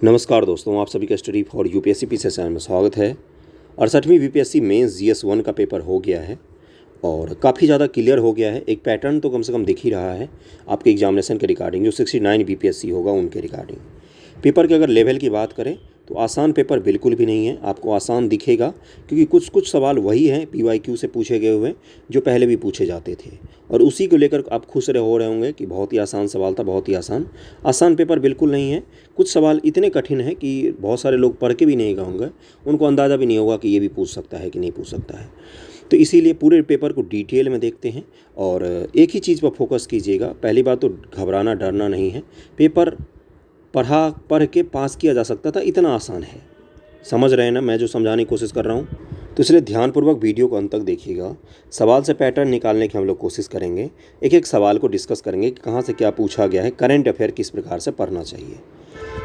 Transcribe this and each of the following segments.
नमस्कार दोस्तों, आप सभी का study for UPSC PC channel में स्वागत है। 68वीं बीपीएससी मेंस जीएस 1 का पेपर हो गया है और काफ़ी ज़्यादा क्लियर हो गया है। एक पैटर्न तो कम से कम दिख ही रहा है आपके एग्जामिनेशन के रिगार्डिंग, जो 69 बीपीएससी होगा उनके रिगार्डिंग। पेपर के अगर लेवल की बात करें तो आसान पेपर बिल्कुल भी नहीं है, आपको आसान दिखेगा क्योंकि कुछ कुछ सवाल वही हैं पीवाईक्यू से पूछे गए हुए जो पहले भी पूछे जाते थे और उसी को लेकर आप खुश हो रहे होंगे कि बहुत ही आसान सवाल था, बहुत ही आसान पेपर बिल्कुल नहीं है। कुछ सवाल इतने कठिन हैं कि बहुत सारे लोग पढ़ के भी नहीं गए होंगे, उनको अंदाज़ा भी नहीं होगा कि ये भी पूछ सकता है कि नहीं पूछ सकता है। तो इसीलिए पूरे पेपर को डिटेल में देखते हैं और एक ही चीज़ पर फोकस कीजिएगा। पहली बात तो घबराना डरना नहीं है, पेपर पढ़ के पास किया जा सकता था, इतना आसान है। समझ रहे हैं ना मैं जो समझाने की कोशिश कर रहा हूँ? तो इसलिए ध्यानपूर्वक वीडियो को अंत तक देखिएगा। सवाल से पैटर्न निकालने की हम लोग कोशिश करेंगे, एक एक सवाल को डिस्कस करेंगे कि कहाँ से क्या पूछा गया है, करंट अफेयर किस प्रकार से पढ़ना चाहिए।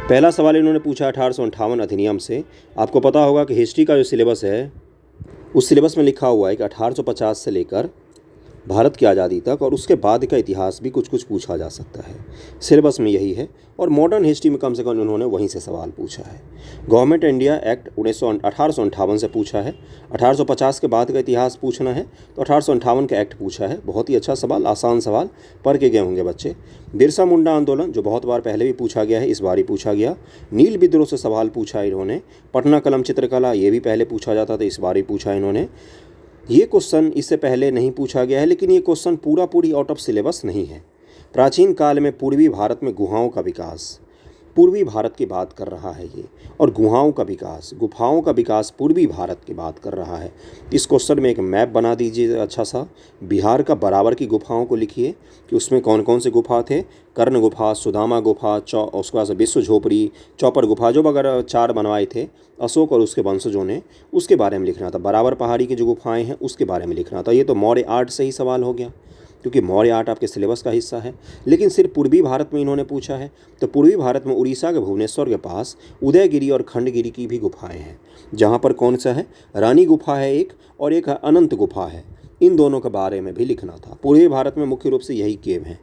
पहला सवाल इन्होंने पूछा 1858 अधिनियम से। आपको पता होगा कि हिस्ट्री का जो सिलेबस है उस सिलेबस में लिखा हुआ है कि 1850 से लेकर भारत की आज़ादी तक और उसके बाद का इतिहास भी कुछ कुछ पूछा जा सकता है। सिलेबस में यही है और मॉडर्न हिस्ट्री में कम से कम उन्होंने वहीं से सवाल पूछा है। गवर्नमेंट इंडिया एक्ट 1858 से पूछा है। 1850 के बाद का इतिहास पूछना है तो 1858 का एक्ट पूछा है। बहुत ही अच्छा सवाल, आसान सवाल, पढ़ के गए होंगे बच्चे। बिरसा मुंडा आंदोलन जो बहुत बार पहले भी पूछा गया है, इस बार ही पूछा गया। नील विद्रोह से सवाल पूछा इन्होंने। पटना कलम चित्रकला ये भी पहले पूछा जाता था, इस बार ही पूछा इन्होंने। ये क्वेश्चन इससे पहले नहीं पूछा गया है, लेकिन ये क्वेश्चन पूरी आउट ऑफ सिलेबस नहीं है। प्राचीन काल में पूर्वी भारत में गुहाओं का विकास, पूर्वी भारत की बात कर रहा है ये, और गुहाओं का विकास, गुफाओं का विकास पूर्वी भारत की बात कर रहा है। इस क्वेश्चन में एक मैप बना दीजिए अच्छा सा, बिहार का बराबर की गुफाओं को लिखिए कि उसमें कौन कौन से गुफा थे। कर्ण गुफा, सुदामा गुफा, उसके बाद विश्व झोपड़ी, चौपर गुफा, जो वगैरह 4 बनवाए थे अशोक और उसके वंशजों ने, उसके बारे में लिखना था। बराबर पहाड़ी की जो गुफाएं हैं उसके बारे में लिखना था। ये तो मौर्य आर्ट से ही सवाल हो गया क्योंकि मौर्य आर्ट आपके सिलेबस का हिस्सा है। लेकिन सिर्फ पूर्वी भारत में इन्होंने पूछा है तो पूर्वी भारत में उड़ीसा के भुवनेश्वर के पास उदयगिरी और खंडगिरी की भी गुफाएं हैं, जहाँ पर कौन सा है, रानी गुफा है एक और एक अनंत गुफा है। इन दोनों के बारे में भी लिखना था। पूर्वी भारत में मुख्य रूप से यही केव हैं।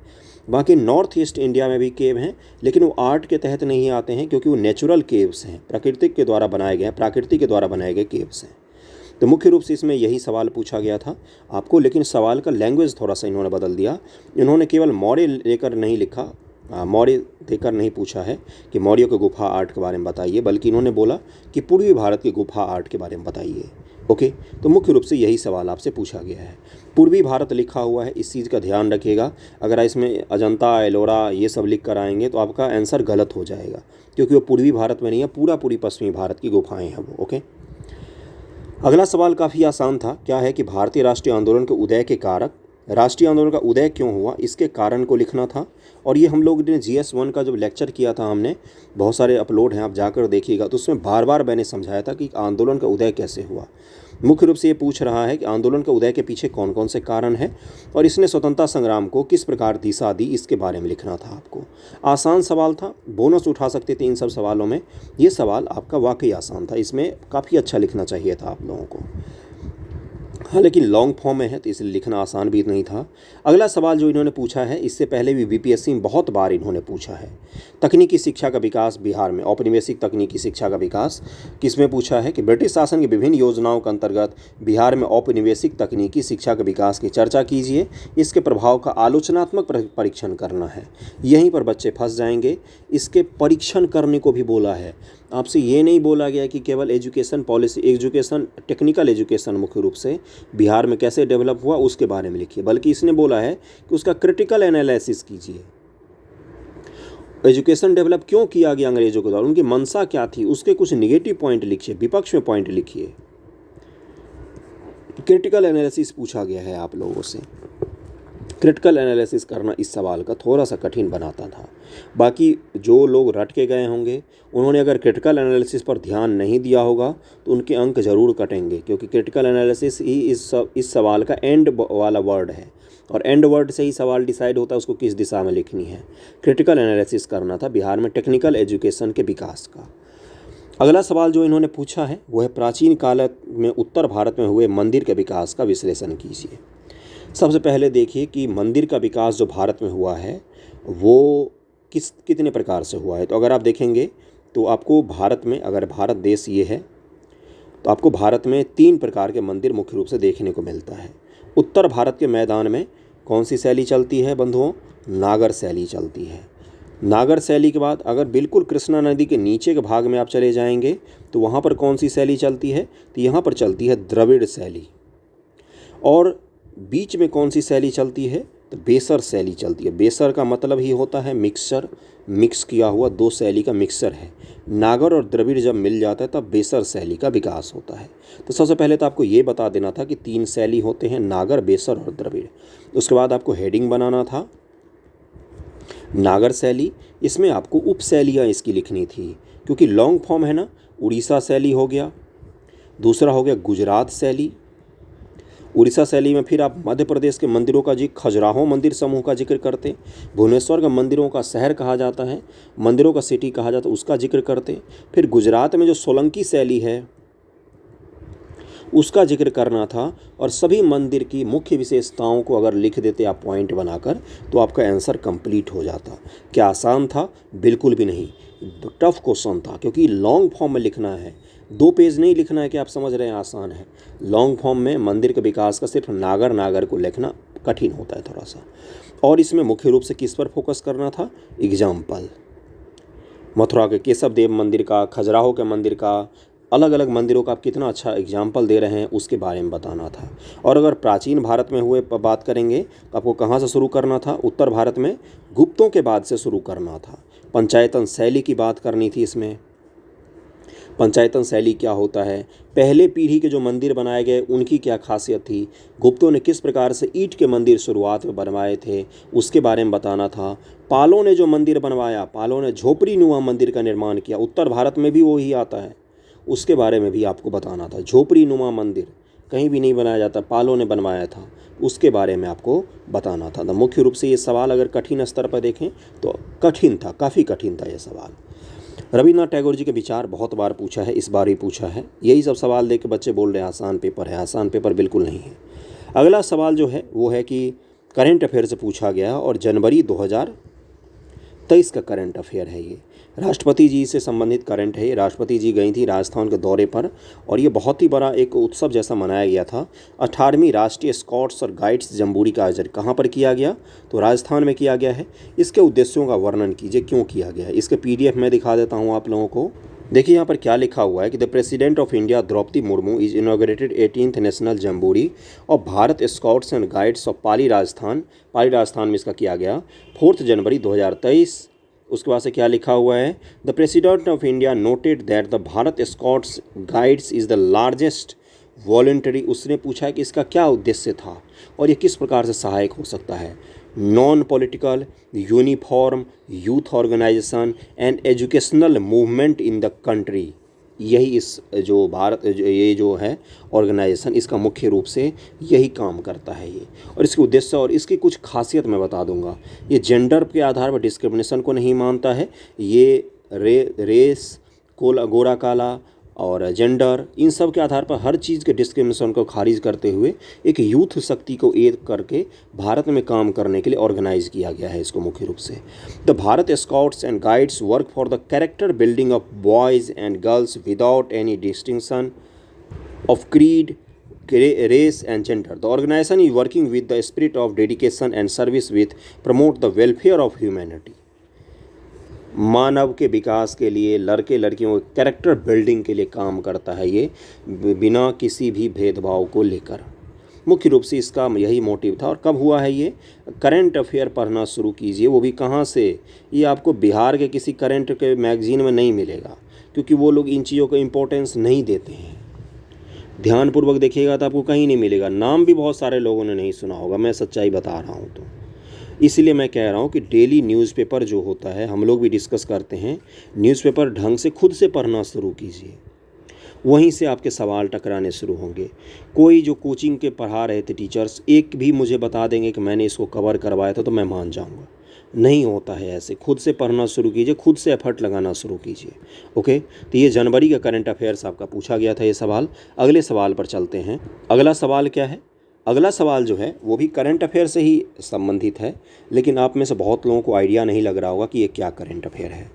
बाकी नॉर्थ ईस्ट इंडिया में भी केव हैं, लेकिन वो आर्ट के तहत नहीं आते हैं क्योंकि वो नेचुरल केव्स हैं, प्रकृति के द्वारा बनाए गए हैं, प्रकृति के द्वारा बनाए गए केव्स हैं। तो मुख्य रूप से इसमें यही सवाल पूछा गया था आपको, लेकिन सवाल का लैंग्वेज थोड़ा सा इन्होंने बदल दिया। इन्होंने केवल मौर्य लेकर नहीं लिखा, मौर्य देकर नहीं पूछा है कि मौर्य के गुफा आर्ट के बारे में बताइए, बल्कि इन्होंने बोला कि पूर्वी भारत के गुफा आर्ट के बारे में बताइए। ओके, तो मुख्य रूप से यही सवाल आपसे पूछा गया है। पूर्वी भारत लिखा हुआ है, इस चीज़ का ध्यान रखिएगा। अगर इसमें अजंता, एलोरा ये सब लिख कर आएंगे तो आपका आंसर गलत हो जाएगा, क्योंकि वो पूर्वी भारत में नहीं है, पूरी पश्चिमी भारत की गुफाएँ हैं वो। ओके, अगला सवाल काफ़ी आसान था। क्या है कि भारतीय राष्ट्रीय आंदोलन के उदय के कारक, राष्ट्रीय आंदोलन का उदय क्यों हुआ, इसके कारण को लिखना था। और ये हम लोग ने GS 1 का जब लेक्चर किया था, हमने बहुत सारे अपलोड हैं, आप जाकर देखिएगा, तो उसमें बार बार मैंने समझाया था कि आंदोलन का उदय कैसे हुआ। मुख्य रूप से ये पूछ रहा है कि आंदोलन के उदय के पीछे कौन कौन से कारण हैं और इसने स्वतंत्रता संग्राम को किस प्रकार दिशा दी, इसके बारे में लिखना था आपको। आसान सवाल था, बोनस उठा सकते थे इन सब सवालों में। ये सवाल आपका वाकई आसान था, इसमें काफ़ी अच्छा लिखना चाहिए था आप लोगों को। हाँ, लेकिन लॉन्ग फॉर्म में है तो इसलिए लिखना आसान भी नहीं था। अगला सवाल जो इन्होंने पूछा है, इससे पहले भी बीपीएससी में बहुत बार इन्होंने पूछा है। तकनीकी शिक्षा का विकास बिहार में, औपनिवेशिक तकनीकी शिक्षा का विकास किसमें पूछा है कि ब्रिटिश शासन की विभिन्न योजनाओं के अंतर्गत बिहार में औपनिवेशिक तकनीकी शिक्षा के विकास की चर्चा कीजिए, इसके प्रभाव का आलोचनात्मक परीक्षण करना है। यहीं पर बच्चे फंस जाएंगे, इसके परीक्षण करने को भी बोला है। आपसे ये नहीं बोला गया कि केवल education policy, education, technical education मुख्य रूप से बिहार में कैसे डेवलप हुआ उसके बारे में लिखिए, बल्कि इसने बोला है कि उसका क्रिटिकल एनालिसिस कीजिए। एजुकेशन डेवलप क्यों किया गया अंग्रेजों के द्वारा, उनकी मंशा क्या थी, उसके कुछ निगेटिव पॉइंट लिखिए, विपक्ष में पॉइंट लिखिए। क्रिटिकल एनालिसिस पूछा गया है आप लोगों से। क्रिटिकल एनालिसिस करना इस सवाल का थोड़ा सा कठिन बनाता था। बाकी जो लोग रट के गए होंगे, उन्होंने अगर क्रिटिकल एनालिसिस पर ध्यान नहीं दिया होगा तो उनके अंक जरूर कटेंगे, क्योंकि क्रिटिकल एनालिसिस ही इस सवाल का एंड वाला वर्ड है और एंड वर्ड से ही सवाल डिसाइड होता है उसको किस दिशा में लिखनी है। क्रिटिकल एनालिसिस करना था बिहार में टेक्निकल एजुकेशन के विकास का। अगला सवाल जो इन्होंने पूछा है वो है प्राचीन काल में उत्तर भारत में हुए मंदिर के विकास का विश्लेषण कीजिए। सबसे पहले देखिए कि मंदिर का विकास जो भारत में हुआ है वो कितने प्रकार से हुआ है। तो अगर आप देखेंगे तो आपको भारत में, अगर भारत देश ये है, तो आपको भारत में 3 प्रकार के मंदिर मुख्य रूप से देखने को मिलता है। उत्तर भारत के मैदान में कौन सी शैली चलती है बंधुओं? नागर शैली चलती है। नागर शैली के बाद अगर बिल्कुल कृष्णा नदी के नीचे के भाग में आप चले जाएंगे तो वहाँ पर कौन सी शैली चलती है? तो यहाँ पर चलती है द्रविड़ शैली। और बीच में कौन सी शैली चलती है? तो बेसर शैली चलती है। बेसर का मतलब ही होता है मिक्सचर, मिक्स किया हुआ, 2 शैली का मिक्सचर है। नागर और द्रविड़ जब मिल जाता है तब बेसर शैली का विकास होता है। तो सबसे पहले तो आपको ये बता देना था कि 3 शैली होते हैं, नागर, बेसर और द्रविड़। उसके बाद आपको हेडिंग बनाना था नागर शैली। इसमें आपको उपशैलियाँ इसकी लिखनी थी, क्योंकि लॉन्ग फॉर्म है ना। उड़ीसा शैली हो गया, दूसरा हो गया गुजरात शैली। उड़ीसा शैली में फिर आप मध्य प्रदेश के मंदिरों का जिक्र, खजुराहो मंदिर समूह का जिक्र करते। भुवनेश्वर का मंदिरों का शहर कहा जाता है, मंदिरों का सिटी कहा जाता है, उसका जिक्र करते। फिर गुजरात में जो सोलंकी शैली है उसका जिक्र करना था। और सभी मंदिर की मुख्य विशेषताओं को अगर लिख देते आप पॉइंट बनाकर तो आपका आंसर कंप्लीट हो जाता। क्या आसान था? बिल्कुल भी नहीं, टफ क्वेश्चन था, क्योंकि लॉन्ग फॉर्म में लिखना है, 2 पेज नहीं लिखना है कि आप समझ रहे हैं आसान है। लॉन्ग फॉर्म में मंदिर के विकास का सिर्फ नागर को लिखना कठिन होता है थोड़ा सा। और इसमें मुख्य रूप से किस पर फोकस करना था? एग्जाम्पल, मथुरा के केशव देव मंदिर का, खजुराहो के मंदिर का, अलग अलग मंदिरों का आप कितना अच्छा एग्जाम्पल दे रहे हैं उसके बारे में बताना था। और अगर प्राचीन भारत में हुए बात करेंगे तो आपको कहाँ से शुरू करना था? उत्तर भारत में गुप्तों के बाद से शुरू करना था। पंचायतन शैली की बात करनी थी इसमें। पंचायतन शैली क्या होता है? पहले पीढ़ी के जो मंदिर बनाए गए उनकी क्या खासियत थी? गुप्तों ने किस प्रकार से ईंट के मंदिर शुरुआत में बनवाए थे उसके बारे में बताना था। पालों ने जो मंदिर बनवाया, पालों ने झोपड़ी नुमा मंदिर का निर्माण किया, उत्तर भारत में भी वही आता है, उसके बारे में भी आपको बताना था। झोपड़ी नुमा मंदिर कहीं भी नहीं बनाया जाता, पालों ने बनवाया था, उसके बारे में आपको बताना था। तो मुख्य रूप से ये सवाल अगर कठिन स्तर पर देखें तो कठिन था, काफ़ी कठिन था ये सवाल। रविन्द्रनाथ टैगोर जी के विचार बहुत बार पूछा है, इस बार ही पूछा है। यही सब सवाल देख के बच्चे बोल रहे हैं आसान पेपर है, आसान पेपर बिल्कुल नहीं है। अगला सवाल जो है वो है कि करंट अफेयर से पूछा गया और जनवरी 2023 का करंट अफेयर है ये। राष्ट्रपति जी से संबंधित करंट है। राष्ट्रपति जी गई थी राजस्थान के दौरे पर और ये बहुत ही बड़ा एक उत्सव जैसा मनाया गया था। 18वीं राष्ट्रीय स्काउट्स और गाइड्स जम्बूरी का आयोजन कहाँ पर किया गया? तो राजस्थान में किया गया है। इसके उद्देश्यों का वर्णन कीजिए, क्यों किया गया है। इसके PDF मैं दिखा देता हूँ आप लोगों को। देखिए यहाँ पर क्या लिखा हुआ है कि the president of India Draupadi Murmu is inaugurated 18th national jamboree of Bharat scouts and guides of Pali Rajasthan में इसका किया गया 4 जनवरी 2023। उसके बाद से क्या लिखा हुआ है? The president of India noted that the Bharat scouts guides is the largest voluntary. उसने पूछा है कि इसका क्या उद्देश्य था और ये किस प्रकार से सहायक हो सकता है। Non political uniform youth organisation and educational movement in the country. यही इस जो ये जो है ऑर्गेनाइजेशन, इसका मुख्य रूप से यही काम करता है ये। और इसके उद्देश्य और इसकी कुछ खासियत मैं बता दूंगा। ये जेंडर के आधार पर डिस्क्रिमिनेशन को नहीं मानता है। ये रेस, गोरा काला और जेंडर, इन सब के आधार पर हर चीज़ के डिस्क्रिमिनेशन को खारिज करते हुए एक यूथ शक्ति को एक करके भारत में काम करने के लिए ऑर्गेनाइज किया गया है इसको मुख्य रूप से। The Bharat scouts and guides work for the character building of boys and girls without any distinction of creed, race and gender. The organization is working with the spirit of dedication and service with promote the welfare of humanity. मानव के विकास के लिए, लड़के लड़कियों के character building के लिए काम करता है ये, बिना किसी भी भेदभाव को लेकर। मुख्य रूप से इसका यही मोटिव था। और कब हुआ है ये? करंट अफेयर पढ़ना शुरू कीजिए। वो भी कहाँ से? ये आपको बिहार के किसी करंट के मैगजीन में नहीं मिलेगा, क्योंकि वो लोग इन चीज़ों को इम्पोर्टेंस नहीं देते हैं। ध्यानपूर्वक देखिएगा तो आपको कहीं नहीं मिलेगा। नाम भी बहुत सारे लोगों ने नहीं सुना होगा, मैं सच्चाई बता रहा हूँ। तो इसलिए मैं कह रहा हूँ कि डेली न्यूज़पेपर जो होता है, हम लोग भी डिस्कस करते हैं, न्यूज़पेपर ढंग से खुद से पढ़ना शुरू कीजिए, वहीं से आपके सवाल टकराने शुरू होंगे। कोई जो कोचिंग के पढ़ा रहे थे टीचर्स, एक भी मुझे बता देंगे कि मैंने इसको कवर करवाया था तो मैं मान जाऊँगा। नहीं होता है ऐसे। खुद से पढ़ना शुरू कीजिए, खुद से एफर्ट लगाना शुरू कीजिए। ओके, तो ये जनवरी का करंट अफेयर्स आपका पूछा गया था ये सवाल। अगले सवाल पर चलते हैं। अगला सवाल क्या है? अगला सवाल जो है वो भी करंट अफेयर से ही संबंधित है, लेकिन आप में से बहुत लोगों को आइडिया नहीं लग रहा होगा कि ये क्या करंट अफेयर है।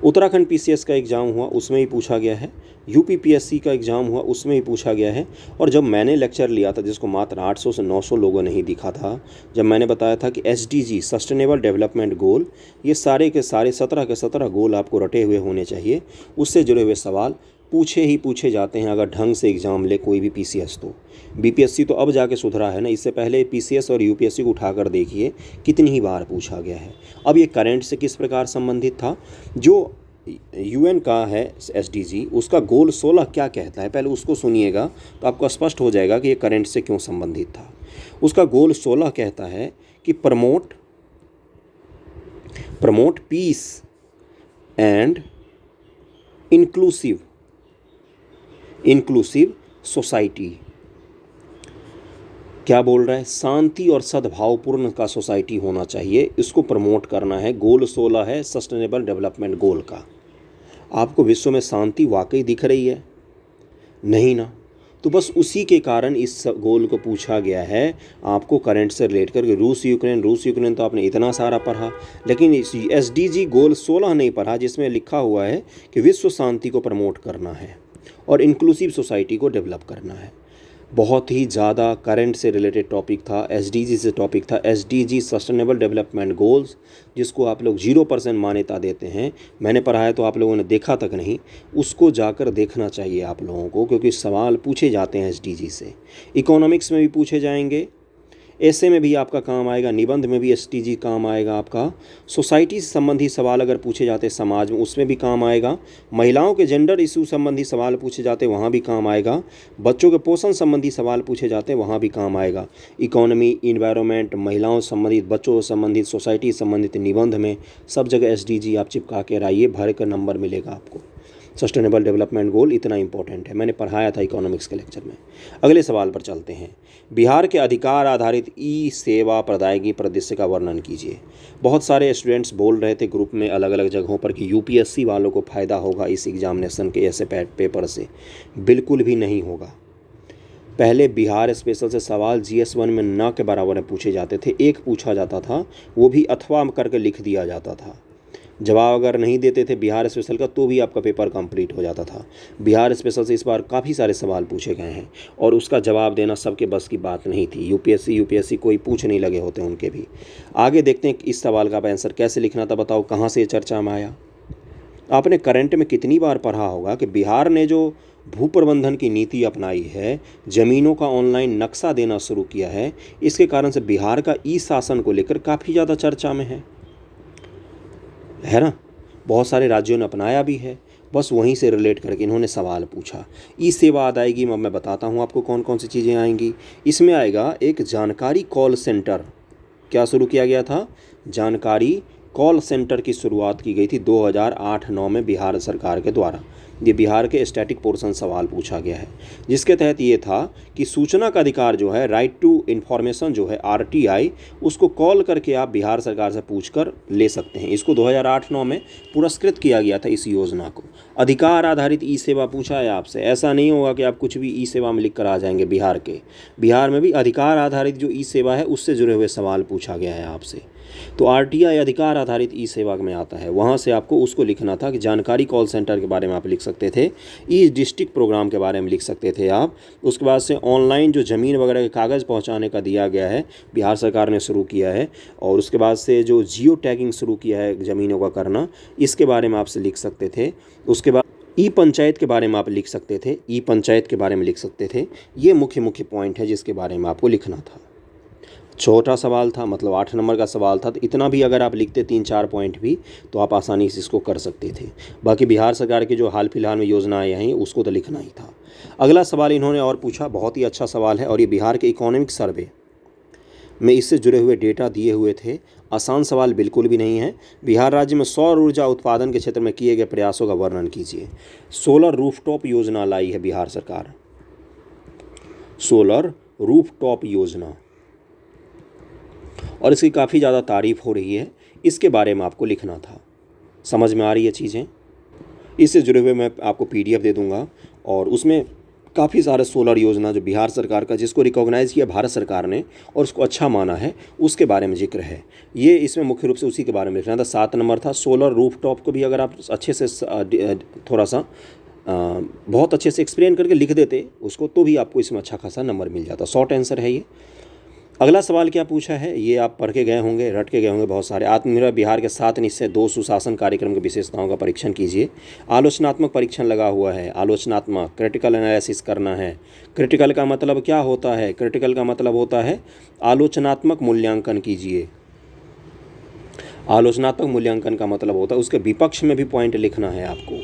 उत्तराखंड पीसीएस का एग्ज़ाम हुआ उसमें ही पूछा गया है, यूपी पीएससी का एग्ज़ाम हुआ उसमें ही पूछा गया है। और जब मैंने लेक्चर लिया था जिसको मात्र 800 से 900 लोगों ने ही दिखा था, जब मैंने बताया था कि एसडीजी सस्टेनेबल डेवलपमेंट गोल, ये सारे के सारे 17 के 17 गोल आपको रटे हुए होने चाहिए, उससे जुड़े हुए सवाल पूछे ही पूछे जाते हैं अगर ढंग से एग्ज़ाम ले कोई भी पीसीएस। तो बीपीएससी तो अब जाके सुधरा है ना, इससे पहले पीसीएस और यूपीएससी को उठाकर देखिए कितनी ही बार पूछा गया है। अब ये करंट से किस प्रकार संबंधित था, जो यूएन का है एसडीजी, उसका गोल 16 क्या कहता है, पहले उसको सुनिएगा तो आपको स्पष्ट हो जाएगा कि ये करंट से क्यों संबंधित था। उसका गोल 16 कहता है कि promote peace and inclusive society. क्या बोल रहा है, शांति और सद्भावपूर्ण का सोसाइटी होना चाहिए, इसको प्रमोट करना है। गोल 16 है सस्टेनेबल डेवलपमेंट गोल का। आपको विश्व में शांति वाकई दिख रही है? नहीं ना, तो बस उसी के कारण इस गोल को पूछा गया है आपको करंट से रिलेट करके। रूस यूक्रेन तो आपने इतना सारा पढ़ा, लेकिन इस एसडीजी गोल 16 नहीं पढ़ा जिसमें लिखा हुआ है कि विश्व शांति को प्रमोट करना है और इंक्लूसिव सोसाइटी को डेवलप करना है। बहुत ही ज़्यादा करंट से रिलेटेड टॉपिक था, एसडीजी से टॉपिक था, एसडीजी सस्टेनेबल डेवलपमेंट गोल्स, जिसको आप लोग 0% मान्यता देते हैं। मैंने पढ़ा है तो आप लोगों ने देखा तक नहीं, उसको जाकर देखना चाहिए आप लोगों को, क्योंकि सवाल पूछे जाते हैं एसडीजी से। इकोनॉमिक्स में भी पूछे जाएंगे, ऐसे में भी आपका काम आएगा, निबंध में भी एसडीजी काम आएगा आपका। सोसाइटी से संबंधी सवाल अगर पूछे जाते समाज में, उसमें भी काम आएगा। महिलाओं के जेंडर इशू संबंधी सवाल पूछे जाते वहाँ भी काम आएगा। बच्चों के पोषण संबंधी सवाल पूछे जाते वहाँ भी काम आएगा। इकोनॉमी, इन्वायरमेंट, महिलाओं से संबंधित, बच्चों से संबंधित, सोसाइटी से संबंधित निबंध में सब जगह एसडीजी आप चिपका के लाइए, भर कर नंबर मिलेगा आपको। सस्टेनेबल डेवलपमेंट गोल इतना इंपॉर्टेंट है, मैंने पढ़ाया था इकोनॉमिक्स के लेक्चर में। अगले सवाल पर चलते हैं। बिहार के अधिकार आधारित ई सेवा प्रदायगी परिदृश्य का वर्णन कीजिए। बहुत सारे स्टूडेंट्स बोल रहे थे ग्रुप में अलग अलग जगहों पर कि यूपीएससी वालों को फ़ायदा होगा इस एग्जामिनेशन के ऐसे पेपर से। बिल्कुल भी नहीं होगा। पहले बिहार स्पेशल से सवाल GS1 में न के बराबर में पूछे जाते थे, एक पूछा जाता था, वो भी अथवा करके लिख दिया जाता था। जवाब अगर नहीं देते थे बिहार स्पेशल का तो भी आपका पेपर कंप्लीट हो जाता था। बिहार स्पेशल से इस बार काफ़ी सारे सवाल पूछे गए हैं और उसका जवाब देना सबके बस की बात नहीं थी। यूपीएससी कोई पूछ नहीं लगे होते उनके भी। आगे देखते हैं इस सवाल का आंसर कैसे लिखना था, बताओ कहाँ से चर्चा में आया। आपने करंट में कितनी बार पढ़ा होगा कि बिहार ने जो भू प्रबंधन की नीति अपनाई है, ज़मीनों का ऑनलाइन नक्शा देना शुरू किया है, इसके कारण से बिहार का ई शासन को लेकर काफ़ी ज़्यादा चर्चा में है ना। बहुत सारे राज्यों ने अपनाया भी है, बस वहीं से रिलेट करके इन्होंने सवाल पूछा। ई सेवा अदायगी में मैं बताता हूँ आपको कौन कौन सी चीज़ें आएंगी। इसमें आएगा एक जानकारी कॉल सेंटर। क्या शुरू किया गया था? जानकारी कॉल सेंटर की शुरुआत की गई थी 2008-9 में बिहार सरकार के द्वारा। ये बिहार के स्टैटिक पोर्शन सवाल पूछा गया है, जिसके तहत ये था कि सूचना का अधिकार जो है, राइट टू इन्फॉर्मेशन जो है RTI, उसको कॉल करके आप बिहार सरकार से पूछकर ले सकते हैं। इसको 2008-9 में पुरस्कृत किया गया था इस योजना को। अधिकार आधारित ई सेवा पूछा है आपसे, ऐसा नहीं होगा कि आप कुछ भी ई सेवा में लिख कर आ जाएंगे। बिहार में भी अधिकार आधारित जो ई सेवा है उससे जुड़े हुए सवाल पूछा गया है आपसे। तो RTI अधिकार आधारित ई सेवा में आता है, वहाँ से आपको उसको लिखना था कि जानकारी कॉल सेंटर के बारे में आप लिख सकते थे, ई डिस्ट्रिक्ट प्रोग्राम के बारे में लिख सकते थे आप। उसके बाद से ऑनलाइन जो ज़मीन वगैरह के कागज़ पहुँचाने का दिया गया है, बिहार सरकार ने शुरू किया है। और उसके बाद से जो जियो टैगिंग शुरू किया है ज़मीनों का करना, इसके बारे में आपसे लिख सकते थे। उसके बाद ई पंचायत के बारे में आप लिख सकते थे, ई पंचायत के बारे में लिख सकते थे। ये मुख्य पॉइंट है जिसके बारे में आपको लिखना था। छोटा सवाल था, मतलब 8 नंबर का सवाल था, तो इतना भी अगर आप लिखते 3-4 पॉइंट भी तो आप आसानी से इसको कर सकते थे। बाकी बिहार सरकार की जो हाल फिलहाल में योजनाएं हैं उसको तो लिखना ही था। अगला सवाल इन्होंने और पूछा, बहुत ही अच्छा सवाल है, और ये बिहार के इकोनॉमिक सर्वे में इससे जुड़े हुए डेटा दिए हुए थे। आसान सवाल बिल्कुल भी नहीं है। बिहार राज्य में सौर ऊर्जा उत्पादन के क्षेत्र में किए गए प्रयासों का वर्णन कीजिए। सोलर रूफटॉप योजना लाई है बिहार सरकार, सोलर रूफटॉप योजना, और इसकी काफ़ी ज़्यादा तारीफ़ हो रही है। इसके बारे में आपको लिखना था। समझ में आ रही है चीज़ें? इससे जुड़े हुए मैं आपको PDF दे दूँगा और उसमें काफ़ी सारे सोलर योजना जो बिहार सरकार का, जिसको रिकॉग्नाइज़ किया भारत सरकार ने और उसको अच्छा माना है, उसके बारे में जिक्र है। ये इसमें मुख्य रूप से उसी के बारे में लिखना था। 7 नंबर था सोलर रूफटॉप को भी अगर आप अच्छे से थोड़ा सा बहुत अच्छे से एक्सप्लेन करके लिख देते उसको, तो भी आपको इसमें अच्छा खासा नंबर मिल जाता। शॉर्ट आंसर है ये। अगला सवाल क्या पूछा है, ये आप पढ़ के गए होंगे, रट के गए होंगे बहुत सारे। आत्मनिर्भर बिहार के 7 निश्चय 2 सुशासन कार्यक्रम की विशेषताओं का परीक्षण कीजिए। आलोचनात्मक परीक्षण लगा हुआ है। आलोचनात्मक, क्रिटिकल एनालिसिस करना है। क्रिटिकल का मतलब क्या होता है? क्रिटिकल का मतलब होता है आलोचनात्मक मूल्यांकन कीजिए। आलोचनात्मक मूल्यांकन का मतलब होता है उसके विपक्ष में भी पॉइंट लिखना है आपको,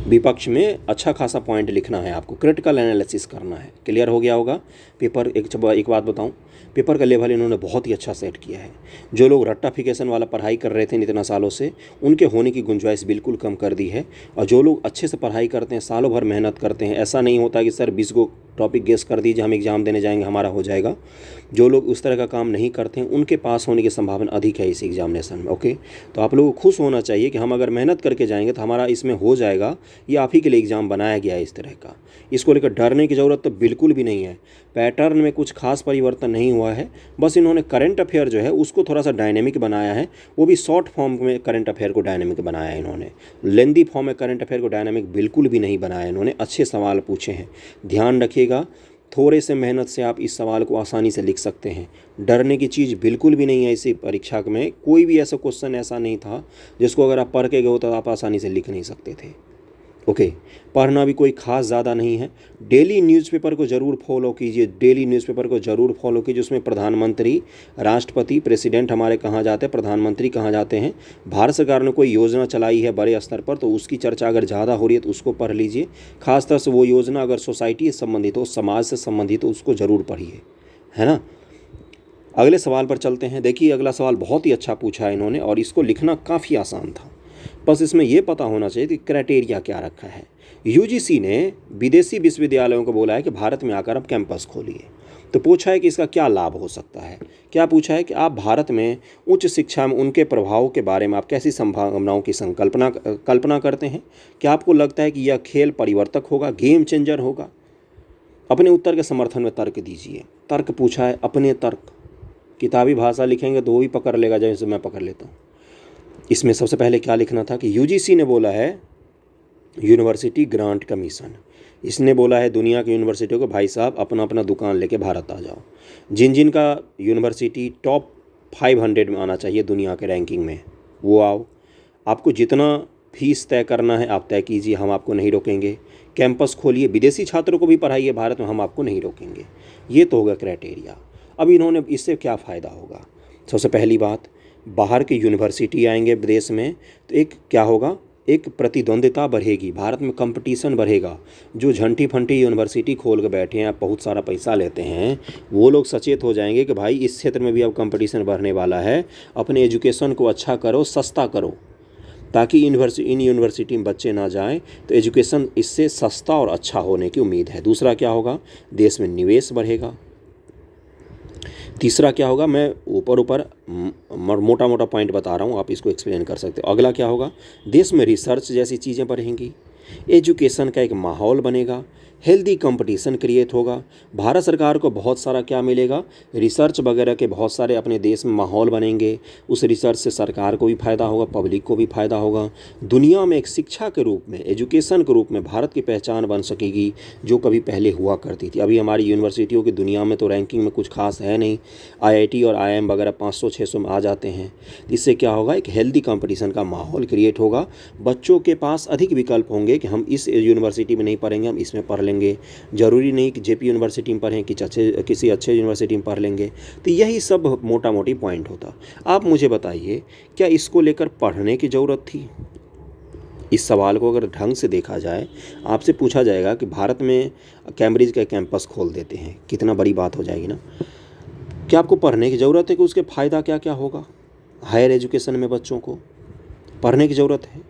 विपक्ष में अच्छा खासा पॉइंट लिखना है आपको, क्रिटिकल एनालिसिस करना है। क्लियर हो गया होगा। पेपर एक बात बताऊं, पेपर का लेवल इन्होंने बहुत ही अच्छा सेट किया है। जो लोग रट्टाफिकेशन वाला पढ़ाई कर रहे थे इतना सालों से, उनके होने की गुंजाइश बिल्कुल कम कर दी है। और जो लोग अच्छे से पढ़ाई करते हैं, सालों भर मेहनत करते हैं, ऐसा नहीं होता कि सर 20 को टॉपिक गेस कर दीजिए, हम एग्ज़ाम देने जाएंगे हमारा हो जाएगा। जो लोग उस तरह का काम नहीं करते हैं उनके पास होने की संभावना अधिक है इस एग्जामिनेशन में। ओके, तो आप लोगों को खुश होना चाहिए कि हम अगर मेहनत करके जाएंगे तो हमारा इसमें हो जाएगा। ये आप ही के लिए एग्ज़ाम बनाया गया है इस तरह का, इसको लेकर डरने की ज़रूरत तो बिल्कुल भी नहीं है। पैटर्न में कुछ खास परिवर्तन नहीं हुआ है, बस इन्होंने करंट अफेयर जो है उसको थोड़ा सा डायनेमिक बनाया है। वो भी शॉर्ट फॉर्म में करंट अफेयर को डायनेमिक बनाया है इन्होंने, लेंदी फॉर्म में करंट अफेयर को डायनेमिक बिल्कुल भी नहीं बनाया इन्होंने। अच्छे सवाल पूछे हैं, ध्यान रखिएगा। थोड़े से मेहनत से आप इस सवाल को आसानी से लिख सकते हैं। डरने की चीज़ बिल्कुल भी नहीं है। इसी परीक्षा में कोई भी ऐसा क्वेश्चन ऐसा नहीं था जिसको अगर आप पढ़ के गए हो तो आप आसानी से लिख नहीं सकते थे। ओके, पढ़ना भी कोई खास ज़्यादा नहीं है। डेली न्यूज़पेपर को ज़रूर फॉलो कीजिए, डेली न्यूज़पेपर को ज़रूर फॉलो कीजिए। उसमें प्रधानमंत्री, राष्ट्रपति, प्रेसिडेंट हमारे कहाँ जाते हैं, प्रधानमंत्री कहाँ जाते हैं, भारत सरकार ने कोई योजना चलाई है बड़े स्तर पर तो उसकी चर्चा अगर ज़्यादा हो रही है तो उसको पढ़ लीजिए। खासतौर से वो योजना अगर सोसाइटी से संबंधित हो, समाज से संबंधित हो, उसको ज़रूर पढ़िए, है ना। अगले सवाल पर चलते हैं। देखिए अगला सवाल बहुत ही अच्छा पूछा है इन्होंने और इसको लिखना काफ़ी आसान था। बस इसमें यह पता होना चाहिए कि क्राइटेरिया क्या रखा है। यूजीसी ने विदेशी विश्वविद्यालयों को बोला है कि भारत में आकर आप कैंपस खोलिए। तो पूछा है कि इसका क्या लाभ हो सकता है। क्या पूछा है कि आप भारत में उच्च शिक्षा में उनके प्रभाव के बारे में आप कैसी संभावनाओं की कल्पना करते हैं। क्या आपको लगता है कि यह खेल परिवर्तक होगा, गेम चेंजर होगा। अपने उत्तर के समर्थन में तर्क दीजिए। तर्क पूछा है, अपने तर्क। किताबी भाषा लिखेंगे तो वो भी पकड़ लेगा जैसे मैं पकड़ लेता हूँ। इसमें सबसे पहले क्या लिखना था कि यूजीसी ने बोला है यूनिवर्सिटी ग्रांट कमीशन, इसने बोला है दुनिया की यूनिवर्सिटियों को भाई साहब अपना अपना दुकान लेके भारत आ जाओ। जिन जिन का यूनिवर्सिटी टॉप 500 में आना चाहिए दुनिया के रैंकिंग में वो आओ। आपको जितना फीस तय करना है आप तय कीजिए, हम आपको नहीं रोकेंगे। कैंपस खोलिए, विदेशी छात्रों को भी पढ़ाइए भारत में, हम आपको नहीं रोकेंगे। ये तो होगा क्राइटेरिया। अब इन्होंने इससे क्या फ़ायदा होगा। सबसे पहली बात, बाहर की यूनिवर्सिटी आएंगे विदेश में तो एक क्या होगा, एक प्रतिद्वंद्विता बढ़ेगी, भारत में कंपटीशन बढ़ेगा। जो झंटी फंटी यूनिवर्सिटी खोल के बैठे हैं, बहुत सारा पैसा लेते हैं, वो लोग सचेत हो जाएंगे कि भाई इस क्षेत्र में भी अब कंपटीशन बढ़ने वाला है। अपने एजुकेशन को अच्छा करो, सस्ता करो, ताकि इन यूनिवर्सिटी में बच्चे ना जाएं। तो एजुकेशन इससे सस्ता और अच्छा होने की उम्मीद है। दूसरा क्या होगा, देश में निवेश बढ़ेगा। तीसरा क्या होगा, मैं ऊपर मोटा मोटा पॉइंट बता रहा हूँ, आप इसको एक्सप्लेन कर सकते हो। अगला क्या होगा, देश में रिसर्च जैसी चीज़ें बढ़ेंगी, एजुकेशन का एक माहौल बनेगा, हेल्दी कंपटीशन क्रिएट होगा। भारत सरकार को बहुत सारा क्या मिलेगा, रिसर्च वगैरह के बहुत सारे अपने देश में माहौल बनेंगे। उस रिसर्च से सरकार को भी फ़ायदा होगा, पब्लिक को भी फ़ायदा होगा। दुनिया में एक शिक्षा के रूप में, एजुकेशन के रूप में भारत की पहचान बन सकेगी जो कभी पहले हुआ करती थी। अभी हमारी यूनिवर्सिटियों की दुनिया में तो रैंकिंग में कुछ खास है नहीं, IIT और IIM वगैरह 500-600 में आ जाते हैं। इससे क्या होगा, एक हेल्दी कंपटीशन का माहौल क्रिएट होगा। बच्चों के पास अधिक विकल्प होंगे कि हम इस यूनिवर्सिटी में नहीं पढ़ेंगे, हम इसमें पढ़ लेंगे। ज़रूरी नहीं कि JP यूनिवर्सिटी में पढ़ें कि किसी अच्छे यूनिवर्सिटी में पढ़ लेंगे। तो यही सब मोटा मोटी पॉइंट होता। आप मुझे बताइए, क्या इसको लेकर पढ़ने की ज़रूरत थी। इस सवाल को अगर ढंग से देखा जाए, आपसे पूछा जाएगा कि भारत में कैम्ब्रिज का कैंपस खोल देते हैं, कितना बड़ी बात हो जाएगी ना। क्या आपको पढ़ने की ज़रूरत है कि उसके फ़ायदा क्या क्या होगा। हायर एजुकेशन में बच्चों को पढ़ने की ज़रूरत है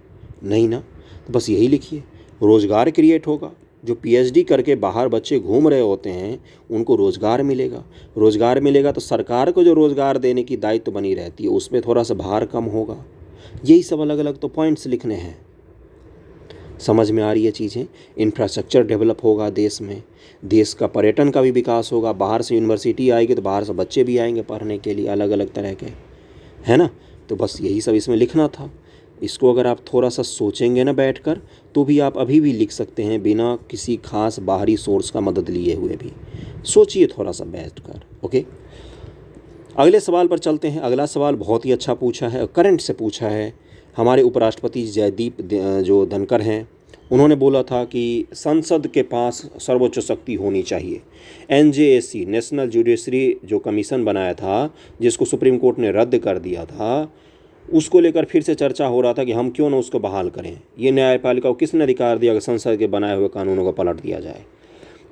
नहीं ना, तो बस यही लिखिए, रोज़गार क्रिएट होगा। जो PhD करके बाहर बच्चे घूम रहे होते हैं उनको रोज़गार मिलेगा। रोज़गार मिलेगा तो सरकार को जो रोज़गार देने की दायित्व बनी रहती है उस पर थोड़ा सा भार कम होगा। यही सब अलग अलग तो पॉइंट्स लिखने हैं। समझ में आ रही है चीज़ें। इंफ्रास्ट्रक्चर डेवलप होगा देश में, देश का पर्यटन का भी विकास होगा, बाहर से यूनिवर्सिटी आएगी तो बाहर से बच्चे भी आएंगे पढ़ने के लिए अलग अलग तरह के, है ना। तो बस यही सब इसमें लिखना था। इसको अगर आप थोड़ा सा सोचेंगे ना बैठकर, तो भी आप अभी भी लिख सकते हैं बिना किसी खास बाहरी सोर्स का मदद लिए हुए भी। सोचिए थोड़ा सा बैठकर। ओके, अगले सवाल पर चलते हैं। अगला सवाल बहुत ही अच्छा पूछा है, करंट से पूछा है। हमारे उपराष्ट्रपति जयदीप जो धनखड़ हैं, उन्होंने बोला था कि संसद के पास सर्वोच्च शक्ति होनी चाहिए। एनजेएसी, नेशनल जुडिशरी जो कमीशन बनाया था, जिसको सुप्रीम कोर्ट ने रद्द कर दिया था, उसको लेकर फिर से चर्चा हो रहा था कि हम क्यों ना उसको बहाल करें। ये न्यायपालिका को किसने अधिकार दिया कि संसद के बनाए हुए कानूनों को पलट दिया जाए।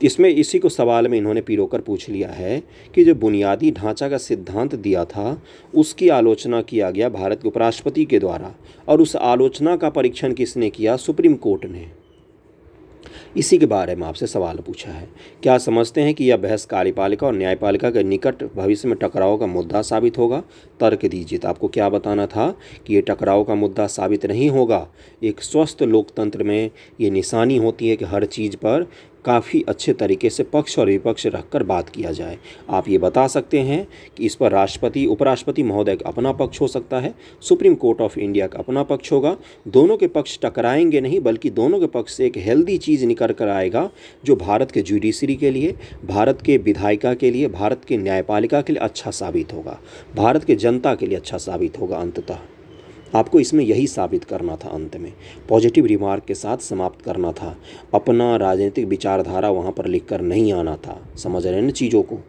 इसमें इसी को सवाल में इन्होंने पिरोकर पूछ लिया है कि जो बुनियादी ढांचा का सिद्धांत दिया था, उसकी आलोचना किया गया भारत के उपराष्ट्रपति के द्वारा, और उस आलोचना का परीक्षण किसने किया? सुप्रीम कोर्ट ने। इसी के बारे में आपसे सवाल पूछा है। क्या समझते हैं कि यह बहस कार्यपालिका और न्यायपालिका के निकट भविष्य में टकराव का मुद्दा साबित होगा? तर्क दीजिए। तो आपको क्या बताना था कि ये टकराव का मुद्दा साबित नहीं होगा। एक स्वस्थ लोकतंत्र में ये निशानी होती है कि हर चीज़ पर काफ़ी अच्छे तरीके से पक्ष और विपक्ष रखकर बात किया जाए। आप ये बता सकते हैं कि इस पर राष्ट्रपति, उपराष्ट्रपति महोदय का अपना पक्ष हो सकता है, सुप्रीम कोर्ट ऑफ इंडिया का अपना पक्ष होगा। दोनों के पक्ष टकराएंगे नहीं, बल्कि दोनों के पक्ष से एक हेल्दी चीज़ निकल कर आएगा, जो भारत के जुडिशरी के लिए, भारत के विधायिका के लिए, भारत के न्यायपालिका के लिए अच्छा साबित होगा, भारत के जनता के लिए अच्छा साबित होगा। अंततः आपको इसमें यही साबित करना था, अंत में पॉजिटिव रिमार्क के साथ समाप्त करना था। अपना राजनीतिक विचारधारा वहाँ पर लिख कर नहीं आना था। समझ रहे हैं ना चीज़ों को?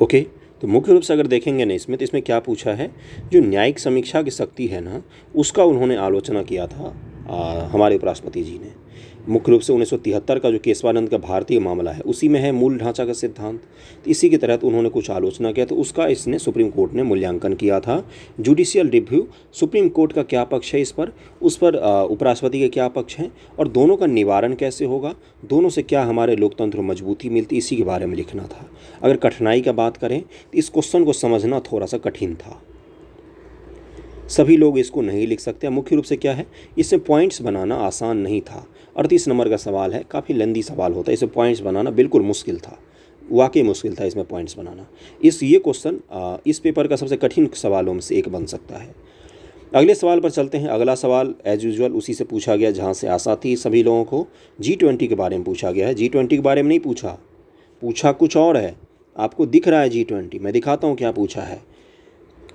ओके, तो मुख्य रूप से अगर देखेंगे ना इसमें, तो इसमें क्या पूछा है, जो न्यायिक समीक्षा की शक्ति है ना, उसका उन्होंने आलोचना किया था हमारे उपराष्ट्रपति जी ने। मुख्य रूप से 1973 का जो केशवानंद का भारतीय मामला है, उसी में है मूल ढांचा का सिद्धांत। तो इसी के तहत उन्होंने कुछ आलोचना किया, तो उसका इसने सुप्रीम कोर्ट ने मूल्यांकन किया था। जुडिशियल रिव्यू, सुप्रीम कोर्ट का क्या पक्ष है इस पर, उस पर उपराष्ट्रपति के क्या पक्ष हैं, और दोनों का निवारण कैसे होगा, दोनों से क्या हमारे लोकतंत्र को मजबूती मिलती, इसी के बारे में लिखना था। अगर कठिनाई का बात करें तो इस क्वेश्चन को समझना थोड़ा सा कठिन था, सभी लोग इसको नहीं लिख सकते। मुख्य रूप से क्या है, इसमें पॉइंट्स बनाना आसान नहीं था। 38 नंबर का सवाल है, काफ़ी लंबी सवाल होता है, इसमें पॉइंट्स बनाना बिल्कुल मुश्किल था, वाकई मुश्किल था इसमें पॉइंट्स बनाना। ये क्वेश्चन इस पेपर का सबसे कठिन सवालों में से एक बन सकता है। अगले सवाल पर चलते हैं। अगला सवाल एज यूजुअल उसी से पूछा गया जहाँ से आशा थी सभी लोगों को। G20 के बारे में पूछा गया है। G20 के बारे में नहीं पूछा कुछ और है। आपको दिख रहा है G20, मैं दिखाता हूँ क्या पूछा है।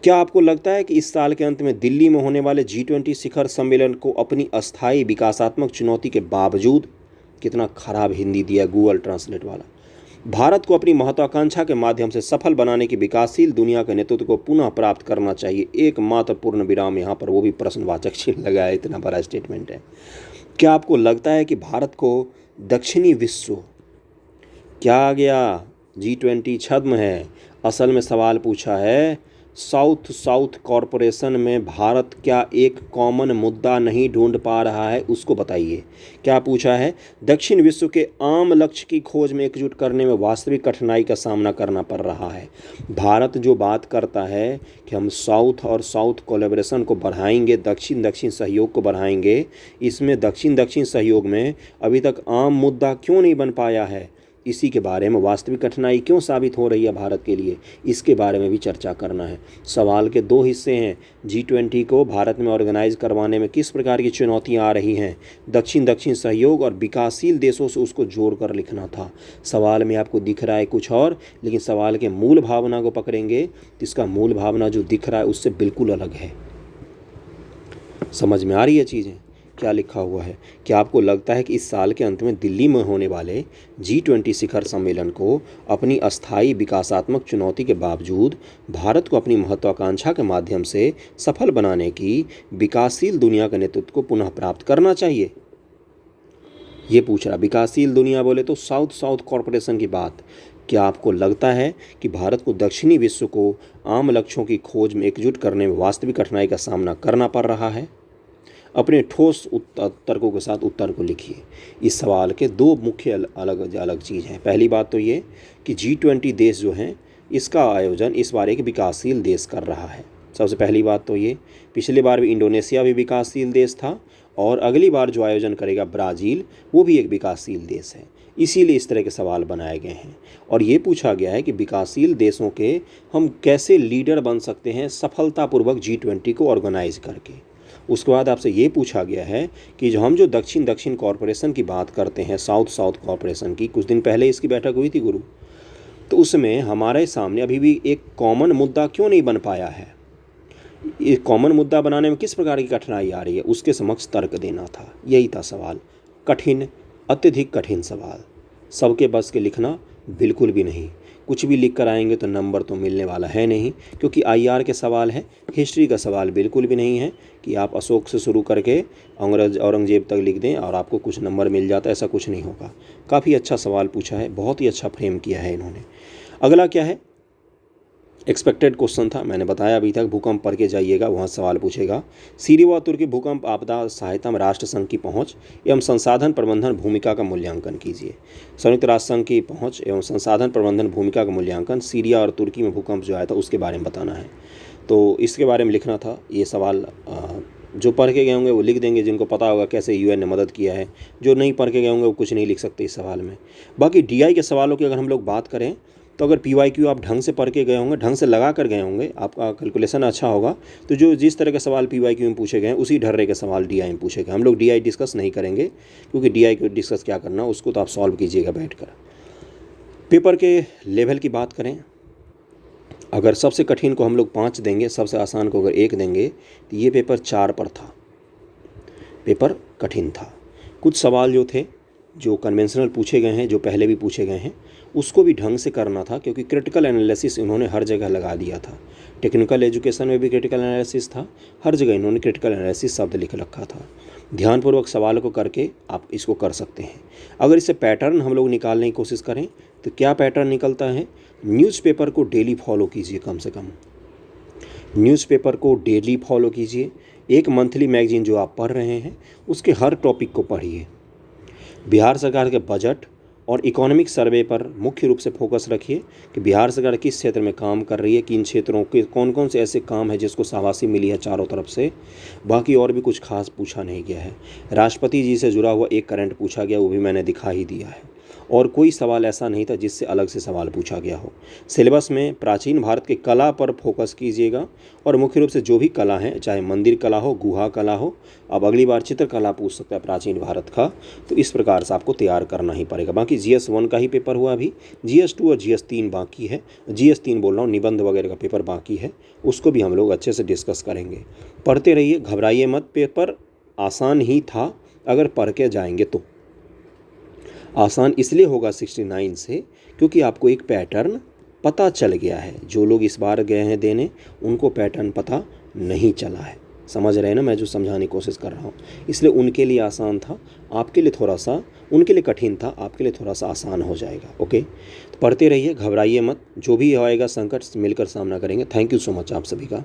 क्या आपको लगता है कि इस साल के अंत में दिल्ली में होने वाले G20 शिखर सम्मेलन को अपनी अस्थायी विकासात्मक चुनौती के बावजूद, कितना खराब हिंदी दिया गूगल ट्रांसलेट वाला, भारत को अपनी महत्वाकांक्षा के माध्यम से सफल बनाने की विकासशील दुनिया के नेतृत्व को पुनः प्राप्त करना चाहिए? एकमात्र पूर्ण विराम यहाँ पर, वो भी प्रश्नवाचक चिन्ह लगाया, इतना बड़ा स्टेटमेंट है। क्या आपको लगता है कि भारत को दक्षिणी विश्व, क्या आ गया, G20 छद्म है। असल में सवाल पूछा है साउथ कॉरपोरेशन में भारत क्या एक कॉमन मुद्दा नहीं ढूंढ पा रहा है, उसको बताइए। क्या पूछा है, दक्षिण विश्व के आम लक्ष्य की खोज में एकजुट करने में वास्तविक कठिनाई का सामना करना पड़ रहा है। भारत जो बात करता है कि हम साउथ कोलैबोरेशन को बढ़ाएंगे, दक्षिण सहयोग को बढ़ाएंगे, इसमें दक्षिण सहयोग में अभी तक आम मुद्दा क्यों नहीं बन पाया है, इसी के बारे में वास्तविक कठिनाई क्यों साबित हो रही है भारत के लिए, इसके बारे में भी चर्चा करना है। सवाल के दो हिस्से हैं। G20 को भारत में ऑर्गेनाइज करवाने में किस प्रकार की चुनौतियां आ रही हैं, दक्षिण सहयोग और विकासशील देशों से उसको जोड़कर लिखना था। सवाल में आपको दिख रहा है कुछ और, लेकिन सवाल के मूल भावना को पकड़ेंगे तो इसका मूल भावना जो दिख रहा है उससे बिल्कुल अलग है। समझ में आ रही है चीज़ें? क्या लिखा हुआ है? क्या आपको लगता है कि इस साल के अंत में दिल्ली में होने वाले G20 शिखर सम्मेलन को अपनी अस्थायी विकासात्मक चुनौती के बावजूद भारत को अपनी महत्वाकांक्षा के माध्यम से सफल बनाने की विकासशील दुनिया के नेतृत्व को पुनः प्राप्त करना चाहिए? ये पूछ रहा। विकासशील दुनिया बोले तो साउथ कॉरपोरेशन की बात। क्या आपको लगता है कि भारत को दक्षिणी विश्व को आम लक्ष्यों की खोज में एकजुट करने में वास्तविक कठिनाई का सामना करना पड़ रहा है? अपने ठोस तर्कों के साथ उत्तर को लिखिए। इस सवाल के दो मुख्य अलग चीज़ हैं। पहली बात तो ये कि G20 देश जो हैं, इसका आयोजन इस बार एक विकासशील देश कर रहा है। सबसे पहली बात तो ये, पिछले बार भी इंडोनेशिया भी विकासशील देश था और अगली बार जो आयोजन करेगा ब्राज़ील, वो भी एक विकासशील देश है। इसीलिए इस तरह के सवाल बनाए गए हैं और ये पूछा गया है कि विकासशील देशों के हम कैसे लीडर बन सकते हैं सफलतापूर्वक G20 को ऑर्गेनाइज करके। उसके बाद आपसे ये पूछा गया है कि जो दक्षिण दक्षिण कॉरपोरेशन की बात करते हैं, साउथ साउथ कॉरपोरेशन की, कुछ दिन पहले इसकी बैठक हुई थी गुरु, तो उसमें हमारे सामने अभी भी एक कॉमन मुद्दा क्यों नहीं बन पाया है, ये कॉमन मुद्दा बनाने में किस प्रकार की कठिनाई आ रही है, उसके समक्ष तर्क देना था। यही था सवाल। कठिन, अत्यधिक कठिन सवाल, सबके बस के लिखना बिल्कुल भी नहीं। कुछ भी लिख कर आएंगे तो नंबर तो मिलने वाला है नहीं, क्योंकि IR के सवाल है, हिस्ट्री का सवाल बिल्कुल भी नहीं है कि आप अशोक से शुरू करके औरंगजेब तक लिख दें और आपको कुछ नंबर मिल जाता है, ऐसा कुछ नहीं होगा। काफ़ी अच्छा सवाल पूछा है, बहुत ही अच्छा फ्रेम किया है इन्होंने। अगला क्या है, एक्सपेक्टेड क्वेश्चन था, मैंने बताया अभी तक, भूकंप पढ़ के जाइएगा, वहाँ सवाल पूछेगा। सीरिया व तुर्की भूकंप आपदा सहायता में राष्ट्र संघ की पहुँच एवं संसाधन प्रबंधन भूमिका का मूल्यांकन कीजिए। संयुक्त राष्ट्र संघ की पहुँच एवं संसाधन प्रबंधन भूमिका का मूल्यांकन, सीरिया और तुर्की में भूकंप जो आया था उसके बारे में बताना है, तो इसके बारे में लिखना था। ये सवाल जो पढ़ के गए होंगे वो लिख देंगे, जिनको पता होगा कैसे UN ने मदद किया है। जो नहीं पढ़ के गए होंगे वो कुछ नहीं लिख सकते इस सवाल में। बाकी DI के सवालों की अगर हम लोग बात करें तो अगर PYQ आप ढंग से पढ़ के गए होंगे, ढंग से लगा कर गए होंगे, आपका कैलकुलेशन अच्छा होगा, तो जो जिस तरह के सवाल PYQ में पूछे गए हैं उसी ढर्रे के सवाल DI में पूछे गए। हम लोग DI डिस्कस नहीं करेंगे, क्योंकि DI को डिस्कस क्या करना, उसको तो आप सॉल्व कीजिएगा बैठकर। पेपर के लेवल की बात करें, अगर सबसे कठिन को हम लोग 5 देंगे, सबसे आसान को अगर 1 देंगे, तो ये पेपर 4 पर था। पेपर कठिन था। कुछ सवाल जो थे जो कन्वेंशनल पूछे गए हैं, जो पहले भी पूछे गए हैं, उसको भी ढंग से करना था, क्योंकि क्रिटिकल एनालिसिस इन्होंने हर जगह लगा दिया था। टेक्निकल एजुकेशन में भी क्रिटिकल एनालिसिस था, हर जगह इन्होंने क्रिटिकल एनालिसिस शब्द लिख रखा था। ध्यानपूर्वक सवाल को करके आप इसको कर सकते हैं। अगर इससे पैटर्न हम लोग निकालने की कोशिश करें तो क्या पैटर्न निकलता है, न्यूज़पेपर को डेली फॉलो कीजिए, कम से कम न्यूज़पेपर को डेली फॉलो कीजिए। एक मंथली मैगजीन जो आप पढ़ रहे हैं उसके हर टॉपिक को पढ़िए। बिहार सरकार के बजट और इकोनॉमिक सर्वे पर मुख्य रूप से फोकस रखिए कि बिहार सरकार किस क्षेत्र में काम कर रही है, किन क्षेत्रों के कौन कौन से ऐसे काम है जिसको शाबाशी मिली है चारों तरफ से। बाकी और भी कुछ खास पूछा नहीं गया है। राष्ट्रपति जी से जुड़ा हुआ एक करंट पूछा गया, वो भी मैंने दिखा ही दिया है, और कोई सवाल ऐसा नहीं था जिससे अलग से सवाल पूछा गया हो। सिलेबस में प्राचीन भारत की कला पर फोकस कीजिएगा, और मुख्य रूप से जो भी कला है, चाहे मंदिर कला हो, गुहा कला हो, अब अगली बार चित्रकला पूछ सकता है प्राचीन भारत का, तो इस प्रकार से आपको तैयार करना ही पड़ेगा। बाकी GS1 का ही पेपर हुआ, अभी GS2 और GS3 बाकी है। GS3 बोल रहा हूँ, निबंध वगैरह का पेपर बाकी है, उसको भी हम लोग अच्छे से डिस्कस करेंगे। पढ़ते रहिए, घबराइए मत। पेपर आसान ही था अगर पढ़ के जाएंगे तो। आसान इसलिए होगा 69 से क्योंकि आपको एक पैटर्न पता चल गया है। जो लोग इस बार गए हैं देने, उनको पैटर्न पता नहीं चला है। समझ रहे हैं ना मैं जो समझाने की कोशिश कर रहा हूँ, इसलिए उनके लिए आसान था, आपके लिए थोड़ा सा, उनके लिए कठिन था, आपके लिए थोड़ा सा आसान हो जाएगा। ओके, तो पढ़ते रहिए, घबराइए मत, जो भी आएगा संकट मिलकर सामना करेंगे। थैंक यू सो मच आप सभी का।